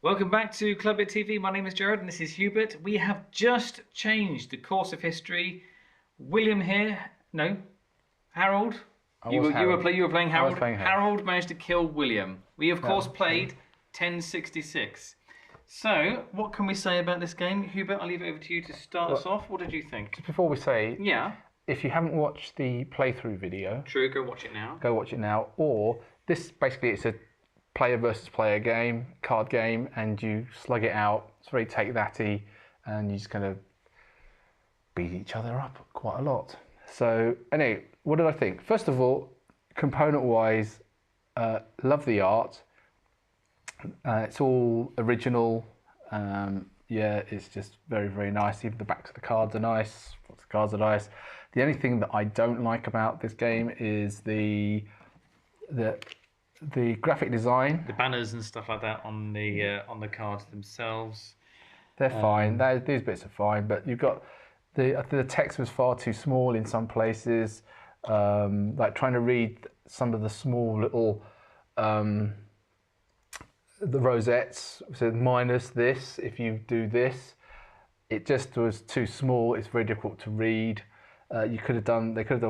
Welcome back to Clubit TV. My name is Jared and this is Hubert. We have just changed the course of history. William here, no, Harold. You were playing Harold. Harold managed to kill William. We of course played 1066. So, what can we say about this game? Hubert, I'll leave it over to you to start us off. What did you think? Just before we say, yeah, if you haven't watched the playthrough video, true, go watch it now. Go watch it now. Or this basically it's a player versus player game, card game, and you slug it out. It's very take thatty, and you just kind of beat each other up quite a lot. So anyway, what did I think? First of all, component-wise, love the art. It's all original. Yeah, it's just very, very nice. Even the backs of the cards are nice. Lots of cards are nice. The only thing that I don't like about this game is the graphic design. The banners and stuff like that on the cards themselves. They're fine. These bits are fine, but you've got the text was far too small in some places. Like trying to read some of the small little the rosettes said minus this if you do this. It just was too small. It's very difficult to read. They could have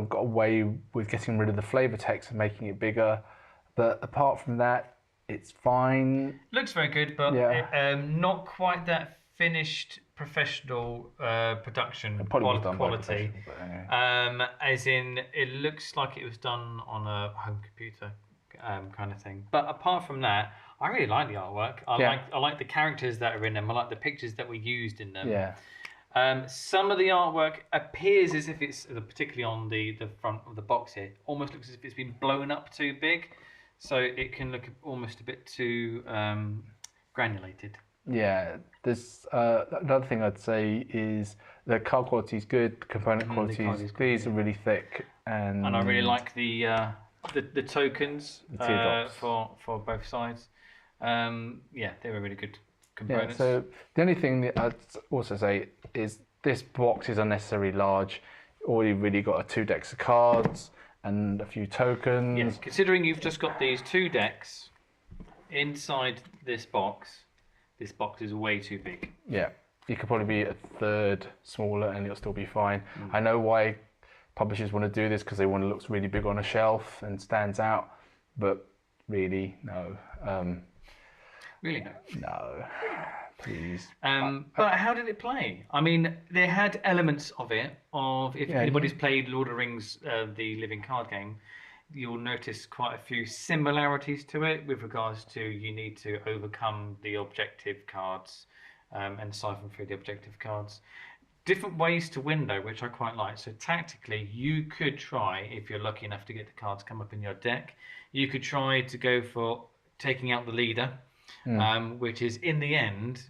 got away with getting rid of the flavor text and making it bigger. But apart from that, it's fine. Looks very good, but not quite that finished professional production quality. Anyway. As in, it looks like it was done on a home computer kind of thing. But apart from that, I really like the artwork. I like the characters that are in them. I like the pictures that were used in them. Yeah. Some of the artwork appears as if it's, particularly on the front of the box here, almost looks as if it's been blown up too big. So it can look almost a bit too granulated. Yeah, there's another thing I'd say is the card quality is good, the component quality is good. These are really thick, and I really like the tokens for both sides. Yeah, they were really good components. Yeah, so the only thing that I'd also say is this box is unnecessarily large. All you've really got are 2 decks of cards and a few tokens. Yes, considering you've just got these 2 decks inside this box is way too big. Yeah, you could probably be a third smaller and it'll still be fine. I know why publishers want to do this because they want it looks really big on a shelf and stands out, but really, no. Really, no. No, please. But how did it play? I mean, they had elements of it. If anybody's played Lord of the Rings, the living card game, you'll notice quite a few similarities to it with regards to you need to overcome the objective cards and siphon through the objective cards. Different ways to win though, which I quite like. So tactically, you could try, if you're lucky enough to get the cards come up in your deck, you could try to go for taking out the leader. Which is in the end,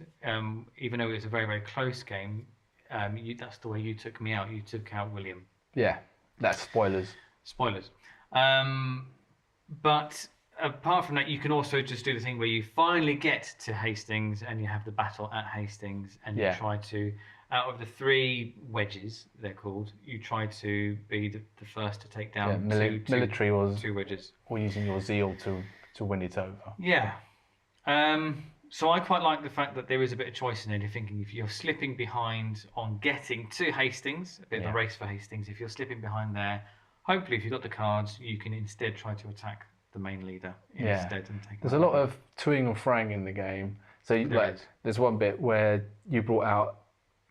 even though it was a very, very close game, that's the way you took me out. You took out William. Yeah, that's spoilers. Spoilers. But apart from that, you can also just do the thing where you finally get to Hastings and you have the battle at Hastings and you try to, out of the 3 wedges, they're called, you try to be the first to take down military was 2 wedges. Or using your zeal to win it over. Yeah. So I quite like the fact that there is a bit of choice in it. You're thinking if you're slipping behind on getting to Hastings, a bit of a race for Hastings, if you're slipping behind there, hopefully if you've got the cards, you can instead try to attack the main leader instead. And take There's a lot of toing and froing in the game. So there's one bit where you brought out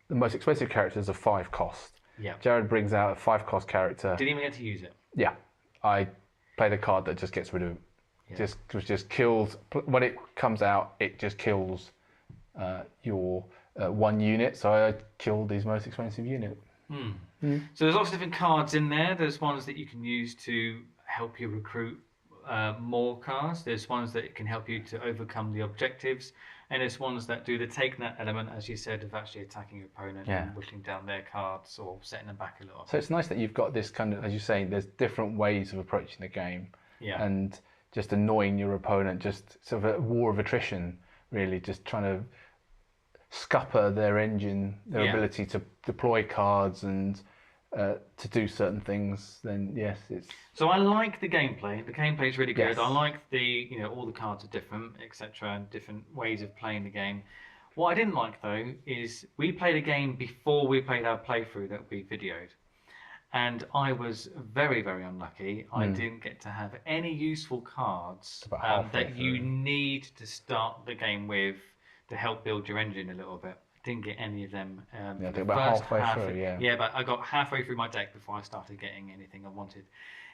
the most expensive characters of 5 cost. Yeah. Jared brings out a 5 cost character. Didn't even get to use it. Yeah. I played a card that just gets rid of it. Just kills when it comes out. It just kills your 1 unit. So I killed his most expensive unit. So there's lots of different cards in there. There's ones that you can use to help you recruit more cards. There's ones that can help you to overcome the objectives, and there's ones that do the take that element, as you said, of actually attacking your opponent and whittling down their cards or setting them back a little. So it's nice that you've got this kind of, as you say, there's different ways of approaching the game. Yeah. And just annoying your opponent, just sort of a war of attrition, really, just trying to scupper their engine, their ability to deploy cards and to do certain things, then yes, it's... So I like the gameplay. The gameplay is really good. Yes. I like the, all the cards are different, etc., and different ways of playing the game. What I didn't like though is we played a game before we played our playthrough that we videoed, and I was very, very unlucky. I didn't get to have any useful cards that you need to start the game with to help build your engine a little bit. Didn't get any of them. Yeah, about halfway through, yeah. Yeah, but I got halfway through my deck before I started getting anything I wanted.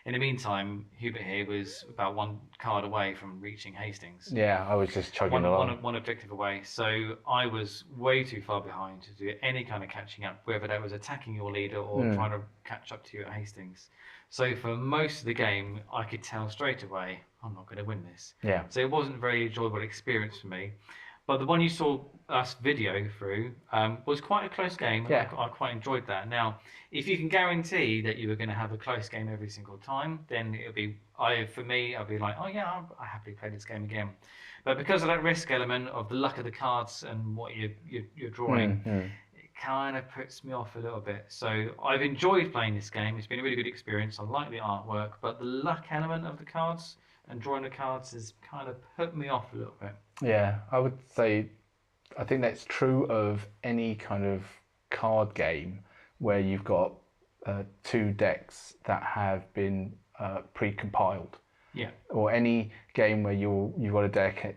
In the meantime, Hubert here was about one card away from reaching Hastings. Yeah, I was just chugging along. One objective away. So I was way too far behind to do any kind of catching up, whether that was attacking your leader or trying to catch up to you at Hastings. So for most of the game, I could tell straight away, I'm not going to win this. Yeah. So it wasn't a very enjoyable experience for me. But the one you saw us video through was quite a close game. Yeah. I quite enjoyed that. Now, if you can guarantee that you were going to have a close game every single time, then it'll be, for me, I'll be like, oh yeah, I happily play this game again. But because of that risk element of the luck of the cards and what you're drawing, it kind of puts me off a little bit. So I've enjoyed playing this game. It's been a really good experience. I like the artwork, but the luck element of the cards and drawing the cards has kind of put me off a little bit. Yeah, I would say, I think that's true of any kind of card game where you've got 2 decks that have been pre-compiled. Yeah. Or any game where you've got a deck,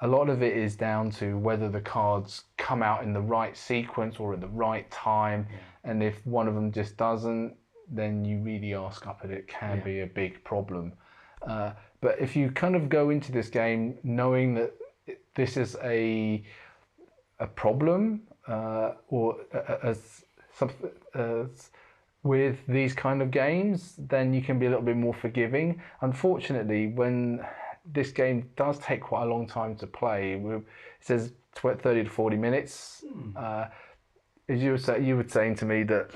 a lot of it is down to whether the cards come out in the right sequence or at the right time, and if one of them just doesn't, then you really are scuppered. It can be a big problem. But if you kind of go into this game knowing that this is a problem, or with these kind of games, then you can be a little bit more forgiving. Unfortunately, when this game does take quite a long time to play, it says 30 to 40 minutes. As you were saying to me that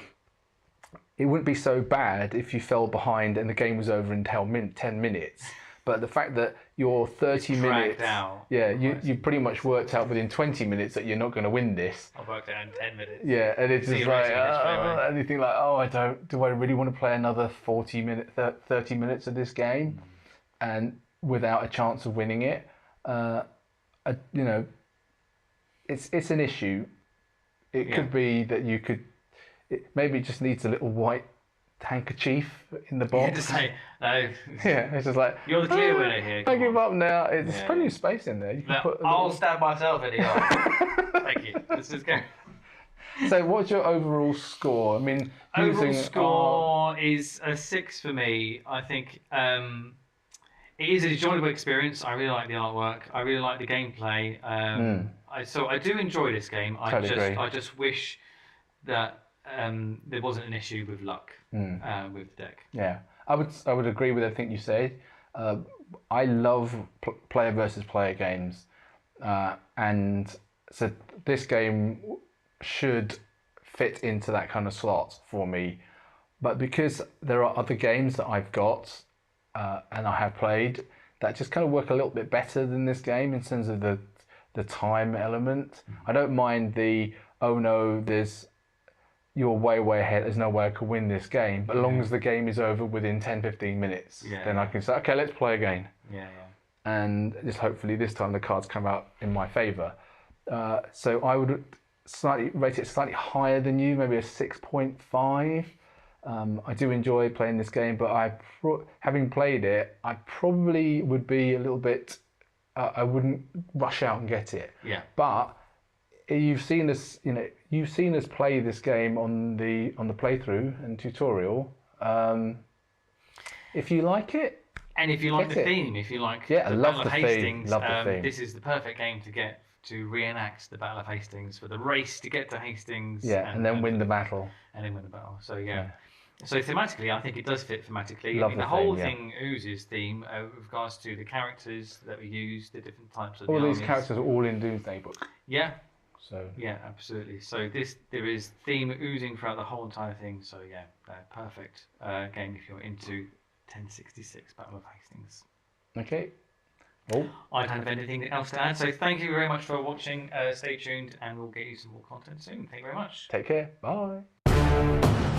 it wouldn't be so bad if you fell behind and the game was over in 10 minutes. But the fact that you're 30 minutes, you pretty much worked out within 20 minutes that you're not going to win this. I worked out in 10 minutes. Yeah, and it's just like, and you think like, do I really want to play another 30 minutes of this game, and without a chance of winning it? It's an issue. It could be that you could. Maybe it just needs a little white handkerchief in the box. Yeah, just say, no. Yeah, it's just like, you're the clear winner here. I give up now. There's plenty of space in there. You can I'll stab myself in the eye. Thank you. Let's just go. So what's your overall score? I mean, overall score is a 6 for me. I think it is an enjoyable experience. I really like the artwork. I really like the gameplay. So I do enjoy this game. I just wish that there wasn't an issue with luck with the deck. Yeah, I would agree with everything you said. I love player versus player games, and so this game should fit into that kind of slot for me. But because there are other games that I've got and I have played that just kind of work a little bit better than this game in terms of the time element. I don't mind you're way ahead, there's no way I could win this game. But as long as the game is over within 10-15 minutes, then I can say, okay, let's play again. And just hopefully this time the cards come out in my favour. So I would rate it slightly higher than you, maybe a 6.5. I do enjoy playing this game, but having played it, I probably would be a little bit, I wouldn't rush out and get it. But you've seen us play this game on the playthrough and tutorial. If you like it, and if you like the theme, if you like the Battle of Hastings, theme. This is the perfect game to reenact the Battle of Hastings, for the race to get to Hastings. And then win the battle. And then win the battle. So So thematically, I think it does fit thematically. The whole thing oozes theme with regards to the characters that we use, the different types of all these characters are all in Doomsday Book. So absolutely. So there is theme oozing throughout the whole entire thing. So perfect game if you're into 1066 Battle of Hastings. Okay. I don't have anything else to add. So thank you very much for watching. Stay tuned, and we'll get you some more content soon. Thank you very much. Take care. Bye. Bye.